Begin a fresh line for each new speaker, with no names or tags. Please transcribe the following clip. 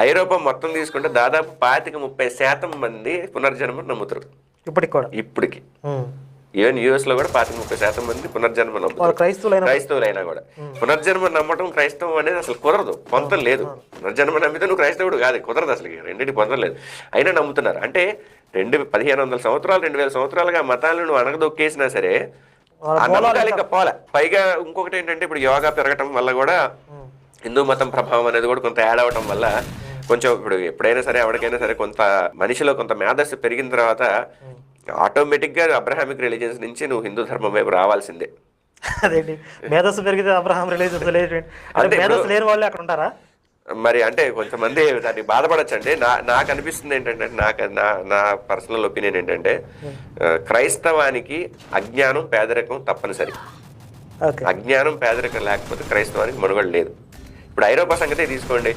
ఐరోపా మొత్తం తీసుకుంటే దాదాపు 25-30% మంది పునర్జన్మ నమ్ముతారు ఇప్పటికి. ఈవెన్ యూఎస్ లో కూడా 25-30% మంది పునర్జన్మ నమ్ముతారు, క్రైస్తవులైనా కూడా. పునర్జన్మ నమ్మటం క్రైస్తవం అనేది అసలు కుదరదు, పొంతం లేదు. పునర్జన్మ నమ్మితే నువ్వు క్రైస్తవుడు కాదు, కుదరదు అసలు, రెండింటి పొంతం లేదు. అయినా నమ్ముతున్నారు. అంటే 1500 సంవత్సరాలు 2000 సంవత్సరాలుగా మతాలను నువ్వు అణగదొక్కేసినా సరే ఆ నమ్మకాలు ఇంకా పోలే. పైగా ఇంకొకటి ఏంటంటే ఇప్పుడు యోగా పెరగటం వల్ల కూడా హిందూ మతం ప్రభావం అనేది కూడా కొంత యాడ్ అవటం వల్ల కొంచెం ఇప్పుడు ఎప్పుడైనా సరే ఎవరికైనా సరే కొంత మనిషిలో కొంత మేధస్సు పెరిగిన తర్వాత ఆటోమేటిక్ గా అబ్రహామిక్ రిలీజియన్స్ నుంచి నువ్వు హిందూ ధర్మం వైపు రావాల్సిందే.
అదేంటి మేధస్సు పెరిగితే అబ్రహాం రిలీజియన్స్ లేని వాళ్ళు అక్కడ ఉంటారా
మరి? అంటే కొంతమంది దాన్ని బాధపడచ్చండి. నాకు అనిపిస్తుంది ఏంటంటే, నా పర్సనల్ ఒపీనియన్ ఏంటంటే, క్రైస్తవానికి అజ్ఞానం పేదరికం తప్పనిసరి. అజ్ఞానం పేదరికం లేకపోతే క్రైస్తవానికి మనుగడ లేదు. ఇప్పుడు ఐరోపా సంగతే తీసుకోండి.